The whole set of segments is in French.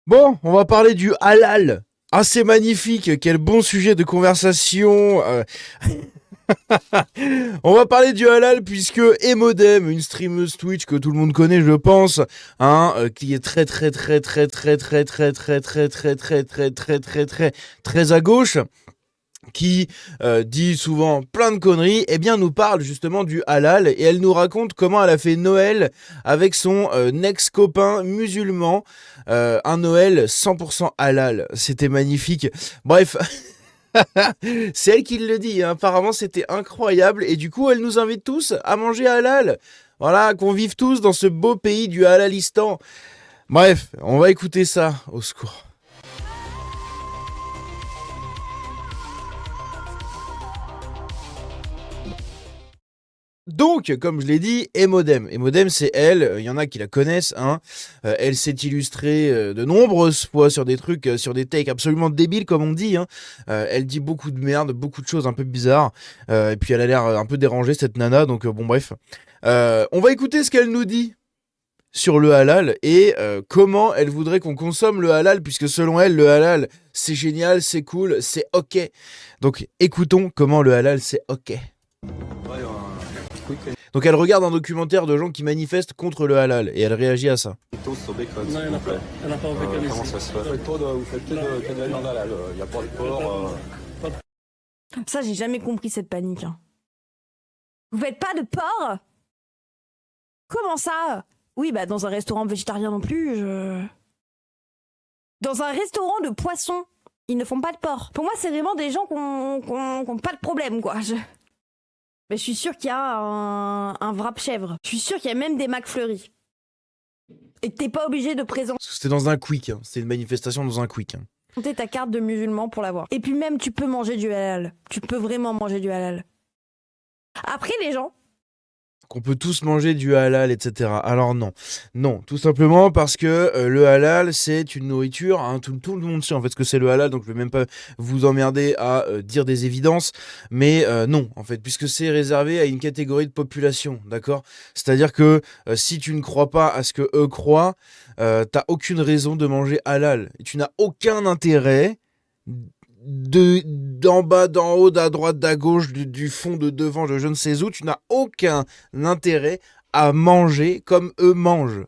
Bon, on va parler du halal. Ah, c'est magnifique, quel bon sujet de conversation. On va parler du halal puisque Emodem, une streameuse Twitch que tout le monde connaît, je pense, qui est très à gauche, qui dit souvent plein de conneries, eh bien nous parle justement du halal et elle nous raconte comment elle a fait Noël avec son ex-copain musulman, un Noël 100% halal. C'était magnifique. Bref, c'est elle qui le dit, hein. Apparemment c'était incroyable et du coup elle nous invite tous à manger halal. Voilà, qu'on vive tous dans ce beau pays du halalistan. Bref, on va écouter ça, au secours. Donc, comme je l'ai dit, Emodem. Emodem, c'est elle, il y en a qui la connaissent, hein. Elle s'est illustrée de nombreuses fois sur des trucs, sur des takes absolument débiles, comme on dit, hein. Elle dit beaucoup de merde, beaucoup de choses un peu bizarres. Et puis elle a l'air un peu dérangée, cette nana, donc bon, bref. On va écouter ce qu'elle nous dit sur le halal et comment elle voudrait qu'on consomme le halal, puisque selon elle, le halal, c'est génial, c'est cool, c'est ok. Donc, écoutons comment le halal, c'est ok. Donc elle regarde un documentaire de gens qui manifestent contre le halal et elle réagit à ça. Toast au bacon, Non, il n'y en a pas. Il n'y en a pas au bacon comment ici. ça se fait? Vous faites que de la viande halal, il n'y a pas de porc. Ça, j'ai jamais compris cette panique. Hein. Vous faites pas de porc? Comment ça? Oui, bah dans un restaurant végétarien non plus, Dans un restaurant de poisson, ils ne font pas de porc. Pour moi, c'est vraiment des gens qui ont pas de problème, quoi. Mais je suis sûre qu'il y a un wrap chèvre. Je suis sûre qu'il y a même des McFlurry. Et que t'es pas obligé de présenter C'était dans un quick, hein. C'était une manifestation dans un quick. Hein. ta carte de musulman pour l'avoir. Et puis même, tu peux manger du halal. Tu peux vraiment manger du halal. Après, les gens... Qu'on peut tous manger du halal, etc. Alors non. Non, tout simplement parce que le halal, c'est une nourriture, hein, tout le monde sait en fait ce que c'est le halal, donc je vais même pas vous emmerder à dire des évidences, mais non, en fait, puisque c'est réservé à une catégorie de population, d'accord? C'est-à-dire que si tu ne crois pas à ce que eux croient, t'as aucune raison de manger halal. Tu n'as aucun intérêt d'en bas, d'en haut, d'à droite, d'à gauche, du fond, de devant, de je ne sais où, tu n'as aucun intérêt à manger comme eux mangent.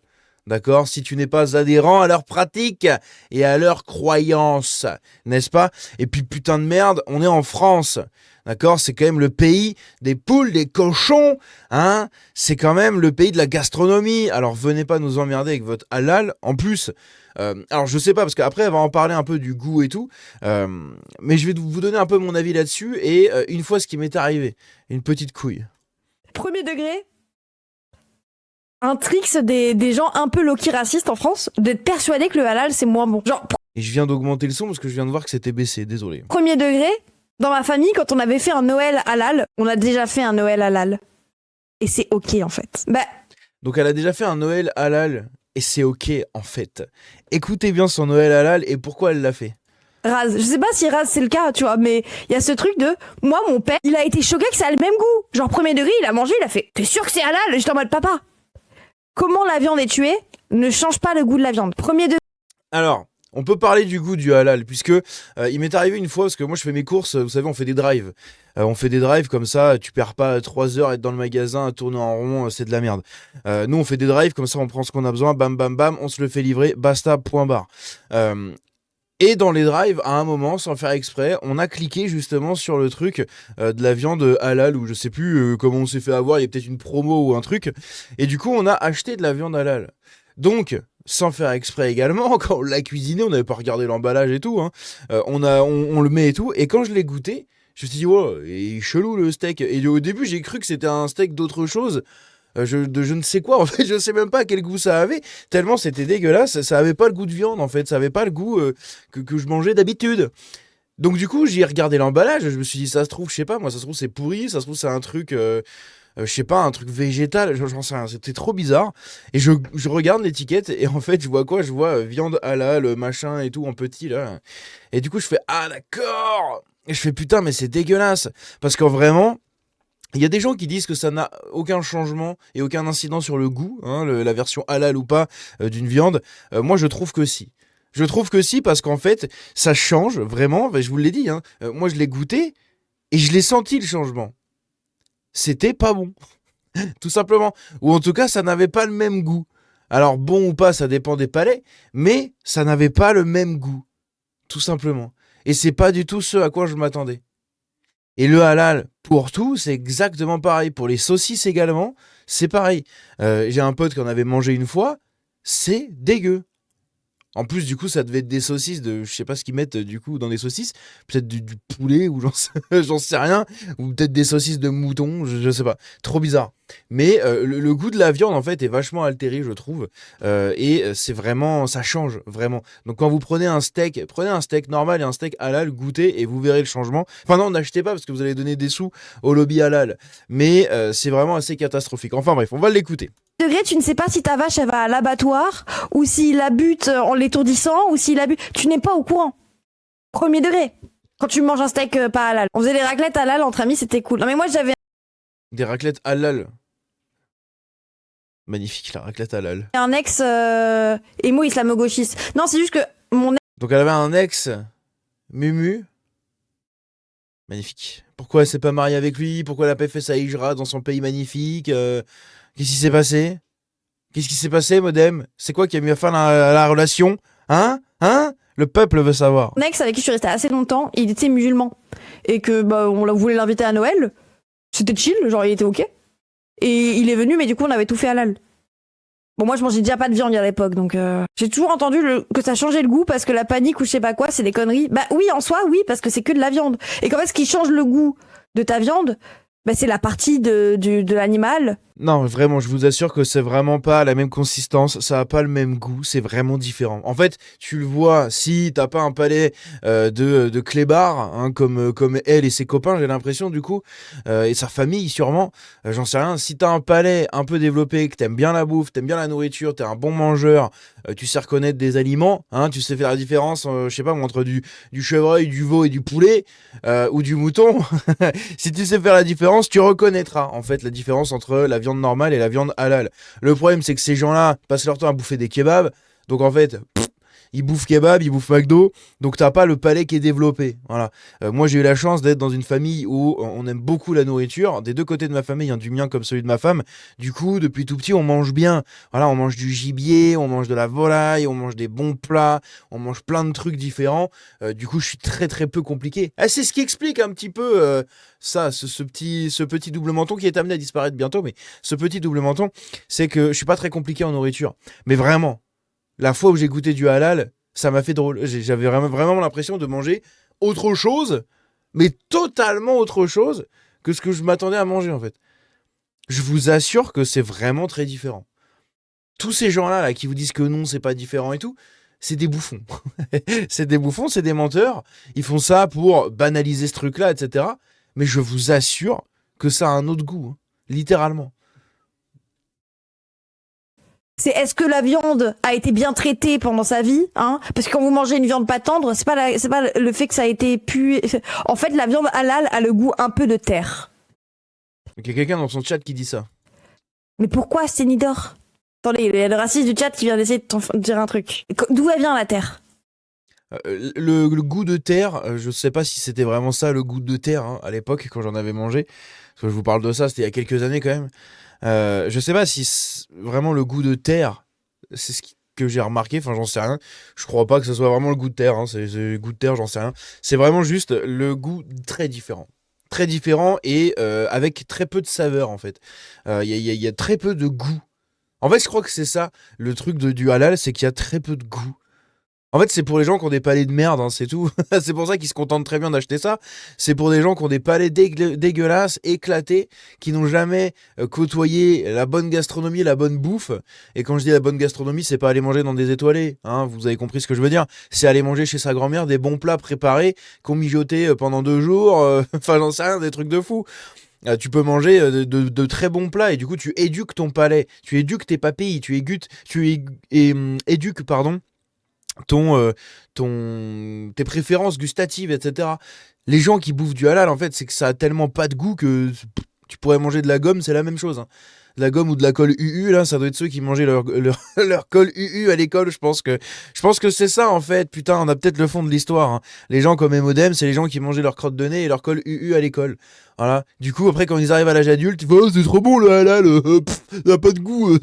D'accord? Si tu n'es pas adhérent à leurs pratiques et à leurs croyances, n'est-ce pas? Et puis putain de merde, on est en France. D'accord? C'est quand même le pays des poules, des cochons, hein? C'est quand même le pays de la gastronomie. Alors venez pas nous emmerder avec votre halal. En plus, alors je sais pas, parce qu'après elle va en parler un peu du goût et tout, mais je vais vous donner un peu mon avis là-dessus, et une fois ce qui m'est arrivé, une petite couille. Premier degré, un tricks des gens un peu low-key racistes en France, d'être persuadés que le halal c'est moins bon. Genre, Et je viens d'augmenter le son parce que je viens de voir que c'était baissé, désolé. premier degré, dans ma famille, quand on avait fait un Noël halal, on a déjà fait un Noël halal. Et c'est ok en fait. Bah, Donc elle a déjà fait un Noël halal, et c'est ok en fait. Écoutez bien son Noël halal et pourquoi elle l'a fait. Raz, je sais pas si Raz c'est le cas, tu vois, mais il y a ce truc de, moi mon père, il a été choqué que ça a le même goût. Genre premier degré, il a mangé, il a fait, t'es sûr que c'est halal? J'étais en mode, papa, comment la viande est tuée ne change pas le goût de la viande. Premier degré. Alors, on peut parler du goût du halal, puisque il m'est arrivé une fois, parce que moi je fais mes courses, vous savez, on fait des drives. On fait des drives comme ça, tu perds pas 3 heures à être dans le magasin, à tourner en rond, c'est de la merde. Nous on fait des drives, comme ça on prend ce qu'on a besoin, bam bam bam, on se le fait livrer, basta, point barre. Et dans les drives, à un moment, sans faire exprès, on a cliqué justement sur le truc de la viande halal, ou je sais plus comment on s'est fait avoir, il y a peut-être une promo ou un truc. Et du coup, on a acheté de la viande halal. Donc, sans faire exprès également, quand on l'a cuisiné, on n'avait pas regardé l'emballage et tout, hein, on le met et tout. Et quand je l'ai goûté, je me suis dit, wow, il est chelou le steak. Et au début, j'ai cru que c'était un steak d'autre chose. De je ne sais quoi, en fait, je sais même pas quel goût ça avait, tellement c'était dégueulasse, ça avait pas le goût de viande en fait, ça avait pas le goût que je mangeais d'habitude. Donc du coup, j'ai regardé l'emballage, je me suis dit, ça se trouve, je sais pas, moi, ça se trouve c'est pourri, ça se trouve c'est un truc, je sais pas, un truc végétal, j'en sais rien, c'était trop bizarre. Et je regarde l'étiquette, et en fait, je vois quoi? Je vois viande halal, machin et tout en petit là. Et du coup, je fais, ah d'accord! Et je fais, putain, mais c'est dégueulasse, parce que vraiment. Il y a des gens qui disent que ça n'a aucun changement et aucun incident sur le goût, hein, la version halal ou pas d'une viande. Moi, je trouve que si. Je trouve que si, parce qu'en fait, ça change vraiment. Je vous l'ai dit, hein. Moi, je l'ai goûté et je l'ai senti le changement. C'était pas bon, tout simplement. Ou en tout cas, ça n'avait pas le même goût. Alors, bon ou pas, ça dépend des palais, mais ça n'avait pas le même goût, tout simplement. Et c'est pas du tout ce à quoi je m'attendais. Et le halal, pour tout, c'est exactement pareil. Pour les saucisses également, c'est pareil. J'ai un pote qui en avait mangé une fois, c'est dégueu. En plus, du coup, ça devait être des saucisses de. Je sais pas ce qu'ils mettent du coup dans des saucisses. Peut-être du poulet ou j'en sais rien. Ou peut-être des saucisses de mouton, je sais pas. Trop bizarre. Mais le goût de la viande, en fait, est vachement altéré, je trouve. C'est vraiment. Ça change, vraiment. Donc, quand vous prenez un steak normal et un steak halal, goûtez et vous verrez le changement. Enfin, non, n'achetez pas parce que vous allez donner des sous au lobby halal. Mais c'est vraiment assez catastrophique. Enfin, bref, on va l'écouter. Degré, tu ne sais pas si ta vache elle va à l'abattoir ou s'il la bute en l'étourdissant ou s'il la bute. Tu n'es pas au courant. Premier degré. Quand tu manges un steak pas halal. On faisait des raclettes halal entre amis, c'était cool. Non mais moi j'avais Des raclettes halal. Magnifique, la raclette halal. un ex émo islamo-gauchiste. Non, c'est juste que mon Donc elle avait un ex, Mumu. Magnifique. Pourquoi elle s'est pas mariée avec lui? Pourquoi elle a pas fait sa hijra dans son pays magnifique? Qu'est-ce qui s'est passé? Qu'est-ce qui s'est passé, Modem? C'est quoi qui a mis fin à la relation? Hein? Le peuple veut savoir. ex avec qui je suis restée assez longtemps, il était musulman. Et que bah on voulait l'inviter à Noël. C'était chill, genre il était ok. Et il est venu, mais du coup on avait tout fait halal. Bon, moi je mangeais déjà pas de viande à l'époque, donc j'ai toujours entendu que ça changeait le goût parce que la panique ou je sais pas quoi, c'est des conneries. Bah oui, en soi, oui, parce que c'est que de la viande. Et qu'en fait, ce qui change le goût de ta viande, bah, c'est la partie de l'animal. Non, vraiment, je vous assure que c'est vraiment pas la même consistance, ça a pas le même goût, c'est vraiment différent. En fait, tu le vois, si t'as pas un palais de clébard, hein, comme elle et ses copains, j'ai l'impression du coup, et sa famille sûrement, j'en sais rien, si t'as un palais un peu développé, que t'aimes bien la bouffe, t'aimes bien la nourriture, t'es un bon mangeur, tu sais reconnaître des aliments, hein, tu sais faire la différence, je sais pas, entre du chevreuil, du veau et du poulet, ou du mouton, si tu sais faire la différence, tu reconnaîtras en fait la différence entre la viande normale et la viande halal. Le problème, c'est que ces gens-là passent leur temps à bouffer des kebabs. Donc en fait, ils bouffent kebab, ils bouffent McDo. Donc t'as pas le palais qui est développé. Voilà. Moi, j'ai eu la chance d'être dans une famille où on aime beaucoup la nourriture. Des deux côtés de ma famille, hein, du mien comme celui de ma femme. Du coup, depuis tout petit, on mange bien. Voilà, on mange du gibier, on mange de la volaille, on mange des bons plats, on mange plein de trucs différents. Du coup, je suis très très peu compliqué. C'est ce qui explique un petit peu ce petit double menton qui est amené à disparaître bientôt. Mais ce petit double menton, c'est que je suis pas très compliqué en nourriture. Mais vraiment. La fois où j'ai goûté du halal, ça m'a fait drôle. J'avais vraiment l'impression de manger autre chose, mais totalement autre chose que ce que je m'attendais à manger en fait. Je vous assure que c'est vraiment très différent. Tous ces gens-là là, qui vous disent que non, c'est pas différent et tout, c'est des bouffons. C'est des bouffons, c'est des menteurs. Ils font ça pour banaliser ce truc-là, etc. Mais je vous assure que ça a un autre goût, hein, littéralement. C'est est-ce que la viande a été bien traitée pendant sa vie, hein? Parce que quand vous mangez une viande pas tendre, c'est pas le fait que ça a été pué. En fait, la viande halal a le goût un peu de terre. Il y a quelqu'un dans son chat qui dit ça. Mais pourquoi, Sténidor? Attendez, il y a le raciste du chat qui vient d'essayer de dire un truc. D'où elle vient la terre? Le goût de terre, je sais pas si c'était vraiment ça le goût de terre hein, à l'époque quand j'en avais mangé. Parce que je vous parle de ça, c'était il y a quelques années quand même. Je sais pas si vraiment le goût de terre, c'est que j'ai remarqué, enfin j'en sais rien. Je crois pas que ce soit vraiment le goût de terre, hein, c'est le goût de terre, j'en sais rien. C'est vraiment juste le goût très différent. Très différent et avec très peu de saveur en fait. Il y a très peu de goût. En fait, je crois que c'est ça, le truc du halal, c'est qu'il y a très peu de goût. En fait, c'est pour les gens qui ont des palais de merde, hein, c'est tout. C'est pour ça qu'ils se contentent très bien d'acheter ça. C'est pour des gens qui ont des palais dégueulasses, éclatés, qui n'ont jamais côtoyé la bonne gastronomie, la bonne bouffe. Et quand je dis la bonne gastronomie, c'est pas aller manger dans des étoilés. Hein, vous avez compris ce que je veux dire. C'est aller manger chez sa grand-mère des bons plats préparés, qu'on mijotait pendant 2 jours. Enfin, j'en sais rien, des trucs de fou. Tu peux manger de très bons plats et du coup, tu éduques ton palais. Tu éduques tes papilles. Tu éduques, pardon, tes préférences gustatives, etc. Les gens qui bouffent du halal, en fait, c'est que ça a tellement pas de goût que tu pourrais manger de la gomme, c'est la même chose. Hein. de la gomme ou de la colle UU, là, ça doit être ceux qui mangeaient leur colle UU à l'école, je pense que c'est ça, en fait. Putain, on a peut-être le fond de l'histoire, hein. Les gens comme Emodem, c'est les gens qui mangeaient leur crotte de nez et leur colle UU à l'école. Voilà. Du coup, après, quand ils arrivent à l'âge adulte, ils font, oh, c'est trop bon, le halal, ça a pas de goût,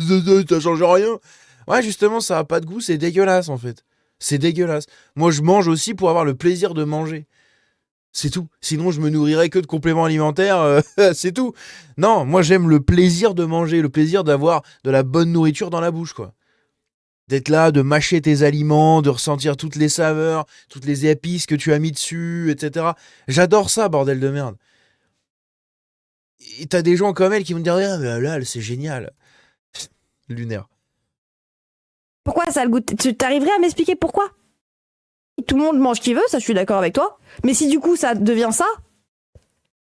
ça change rien. Ouais, justement, ça a pas de goût, c'est dégueulasse, en fait. C'est dégueulasse. Moi, je mange aussi pour avoir le plaisir de manger. C'est tout. Sinon, je me nourrirais que de compléments alimentaires, c'est tout. Non, moi, j'aime le plaisir de manger, le plaisir d'avoir de la bonne nourriture dans la bouche, quoi. D'être là, de mâcher tes aliments, de ressentir toutes les saveurs, toutes les épices que tu as mis dessus, etc. J'adore ça, bordel de merde. Et t'as des gens comme elle qui vont te dire, ah, mais là, c'est génial. Lunaire. Pourquoi ça a le goût Tu t'arriverais à m'expliquer pourquoi? Tout le monde mange ce qu'il veut, ça je suis d'accord avec toi. Mais si du coup ça devient ça,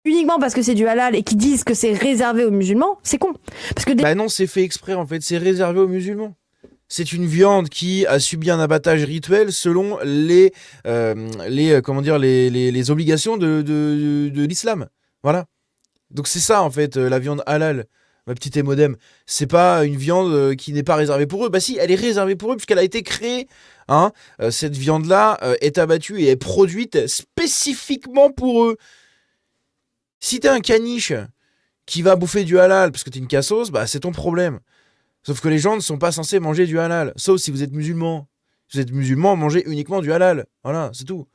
uniquement parce que c'est du halal et qu'ils disent que c'est réservé aux musulmans, c'est con. Parce que Bah non, c'est fait exprès en fait, c'est réservé aux musulmans. C'est une viande qui a subi un abattage rituel selon les obligations de l'islam. Voilà. Donc c'est ça en fait, la viande halal. Ma petite Emodem, c'est pas une viande qui n'est pas réservée pour eux. Bah si, elle est réservée pour eux puisqu'elle a été créée. Hein, cette viande-là est abattue et est produite spécifiquement pour eux. Si t'es un caniche qui va bouffer du halal parce que t'es une cassos, bah c'est ton problème. Sauf que les gens ne sont pas censés manger du halal. Sauf si vous êtes musulman. Si vous êtes musulman, mangez uniquement du halal. Voilà, c'est tout.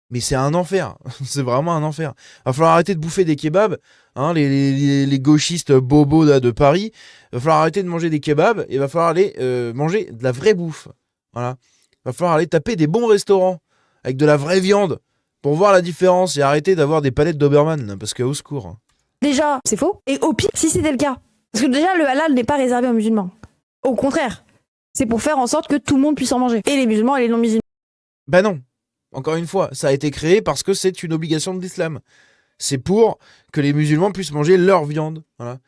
Mais c'est un enfer. C'est vraiment un enfer. Va falloir arrêter de bouffer des kebabs. Hein, les gauchistes bobos là, de Paris. Va falloir arrêter de manger des kebabs et va falloir aller manger de la vraie bouffe. Voilà. Va falloir aller taper des bons restaurants avec de la vraie viande pour voir la différence et arrêter d'avoir des palettes Doberman parce que au secours. déjà, c'est faux. Et au pire, si c'était le cas. Parce que déjà, le halal n'est pas réservé aux musulmans. Au contraire. C'est pour faire en sorte que tout le monde puisse en manger. Et les musulmans et les non-musulmans. Bah non. Encore une fois, ça a été créé parce que c'est une obligation de l'islam. C'est pour que les musulmans puissent manger leur viande. Voilà.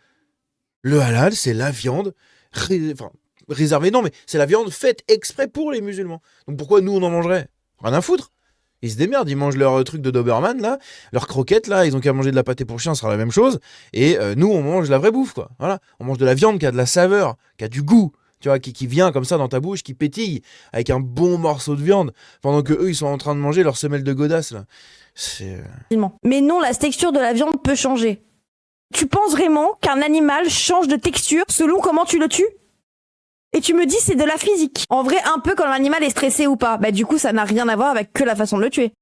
Le halal, c'est la viande réservée. Non, mais c'est la viande faite exprès pour les musulmans. Donc pourquoi nous, on en mangerait? Rien à foutre. Ils se démerdent, ils mangent leur truc de Doberman, là, leurs croquettes, là, ils ont qu'à manger de la pâté pour chien, ce sera la même chose. Et nous, on mange de la vraie bouffe, quoi. Voilà. On mange de la viande qui a de la saveur, qui a du goût. Tu vois, qui vient comme ça dans ta bouche, qui pétille, avec un bon morceau de viande, pendant que eux, ils sont en train de manger leur semelle de godasse, là. C'est... Mais non, la texture de la viande peut changer. Tu penses vraiment qu'un animal change de texture selon comment tu le tues? Et tu me dis c'est de la physique. En vrai, un peu quand l'animal est stressé ou pas. Bah du coup, ça n'a rien à voir avec que la façon de le tuer.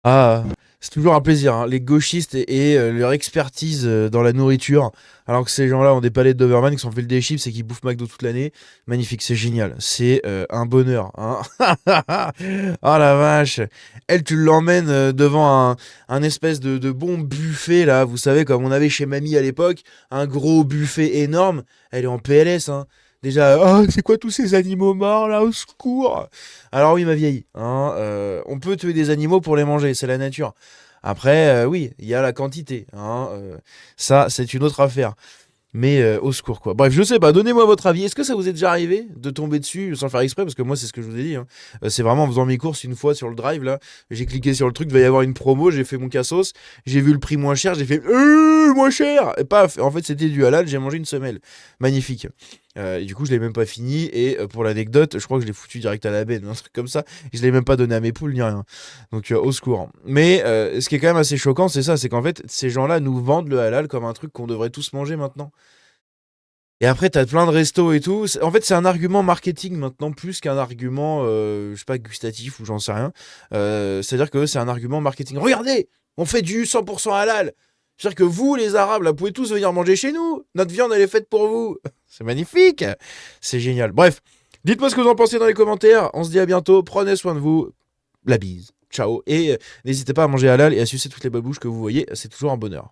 Ah, c'est toujours un plaisir, hein. Les gauchistes et leur expertise dans la nourriture, alors que ces gens-là ont des palettes de Doberman qui sont fait des chips et qui bouffent McDo toute l'année. Magnifique, c'est génial, c'est un bonheur, hein. Oh la vache. Elle, tu l'emmènes devant un espèce de bon buffet, là, vous savez, comme on avait chez mamie à l'époque, un gros buffet énorme. Elle est en PLS, hein. Déjà, oh, c'est quoi tous ces animaux morts là, au secours? Alors oui, ma vieille, hein, on peut tuer des animaux pour les manger, c'est la nature. Après, oui, il y a la quantité, hein, ça, c'est une autre affaire. Mais au secours, quoi. Bref, je sais pas, donnez-moi votre avis. Est-ce que ça vous est déjà arrivé de tomber dessus sans faire exprès? Parce que moi, c'est ce que je vous ai dit, hein. C'est vraiment en faisant mes courses une fois sur le drive, là. J'ai cliqué sur le truc, il va y avoir une promo, j'ai fait mon cassos, j'ai vu le prix moins cher, j'ai fait moins cher! Et paf! En fait, c'était du halal, j'ai mangé une semelle. Magnifique. Et du coup, je l'ai même pas fini. Et pour l'anecdote, je crois que je l'ai foutu direct à la benne, un truc comme ça. Et je l'ai même pas donné à mes poules ni rien. Donc, au secours. Mais ce qui est quand même assez choquant, c'est ça, c'est qu'en fait, ces gens-là nous vendent le halal comme un truc qu'on devrait tous manger maintenant. Et après, t'as plein de restos et tout. En fait, c'est un argument marketing maintenant, plus qu'un argument, je sais pas, gustatif ou j'en sais rien. C'est-à-dire que c'est un argument marketing. Regardez, on fait du 100% halal. C'est-à-dire que vous, les Arabes, là, pouvez tous venir manger chez nous. Notre viande, elle est faite pour vous. C'est magnifique. C'est génial. Bref, dites-moi ce que vous en pensez dans les commentaires. On se dit à bientôt. Prenez soin de vous. La bise. Ciao. Et n'hésitez pas à manger halal et à sucer toutes les babouches que vous voyez. C'est toujours un bonheur.